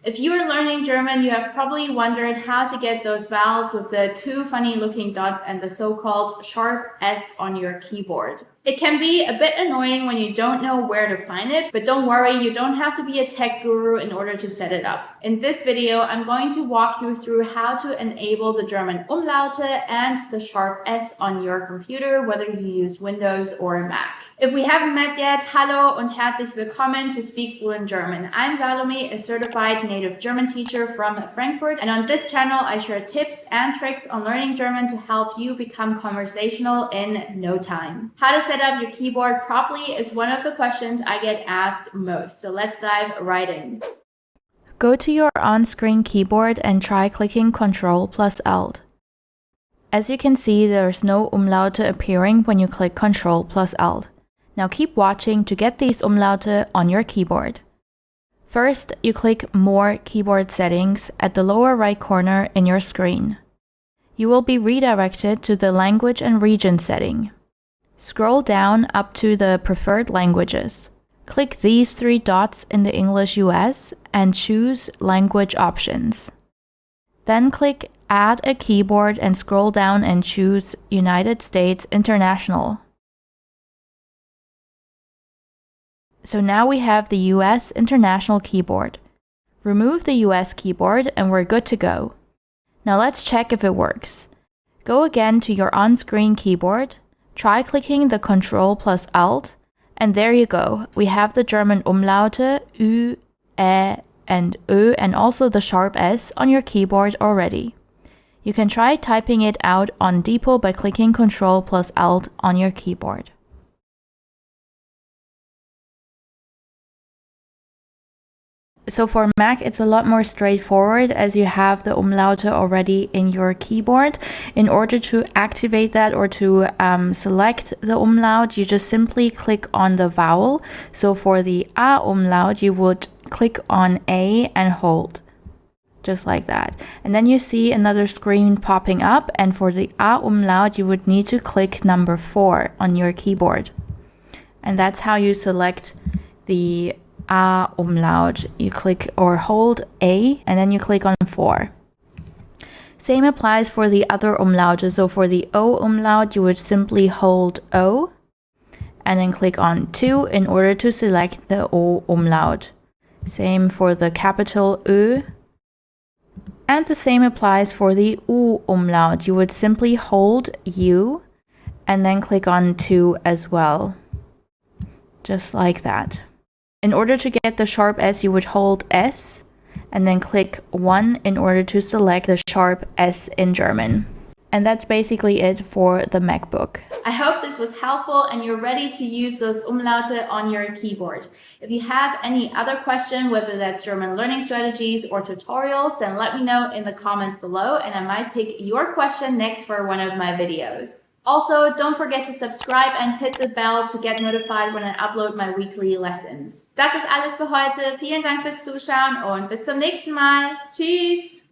If you are learning German, you have probably wondered how to get those vowels with the two funny looking dots and the so-called sharp S on your keyboard. It can be a bit annoying when you don't know where to find it, but don't worry, you don't have to be a tech guru in order to set it up. In this video, I'm going to walk you through how to enable the German Umlaute and the sharp S on your computer, whether you use Windows or Mac. If we haven't met yet, hallo und herzlich willkommen to Speak Fluent German. I'm Salome, a certified native German teacher from Frankfurt, and on this channel I share tips and tricks on learning German to help you become conversational in no time. How to set up your keyboard properly is one of the questions I get asked most, so let's dive right in. Go to your on-screen keyboard and try clicking Ctrl plus Alt. As you can see, there's no umlaute appearing when you click Ctrl plus Alt. Now keep watching to get these umlaute on your keyboard. First, you click More Keyboard Settings at the lower right corner in your screen. You will be redirected to the Language and Region setting. Scroll down up to the Preferred Languages. Click these three dots in the English US and choose Language Options. Then click Add a Keyboard and scroll down and choose United States International. So now we have the US International keyboard. Remove the US keyboard and we're good to go. Now let's check if it works. Go again to your on-screen keyboard, try clicking the Ctrl plus Alt, and there you go. We have the German Umlaute, Ü, Ä, and Ö, and also the sharp S on your keyboard already. You can try typing it out on Depot by clicking Ctrl plus Alt on your keyboard. So for Mac, it's a lot more straightforward as you have the umlaute already in your keyboard. In order to activate that or to select the umlaut, you just simply click on the vowel. So for the A umlaut, you would click on A and hold, just like that. And then you see another screen popping up, and for the A umlaut, you would need to click number 4 on your keyboard. And that's how you select the A umlaut. You click or hold A and then you click on 4. Same applies for the other umlaute. So for the O umlaut, you would simply hold O and then click on 2 in order to select the O umlaut. Same for the capital Ö. And the same applies for the U umlaut. You would simply hold U and then click on 2 as well. Just like that. In order to get the sharp S, you would hold S and then click 1 in order to select the sharp S in German. And that's basically it for the MacBook. I hope this was helpful and you're ready to use those umlaute on your keyboard. If you have any other question, whether that's German learning strategies or tutorials, then let me know in the comments below and I might pick your question next for one of my videos. Also, don't forget to subscribe and hit the bell to get notified when I upload my weekly lessons. Das ist alles für heute. Vielen Dank fürs Zuschauen und bis zum nächsten Mal. Tschüss!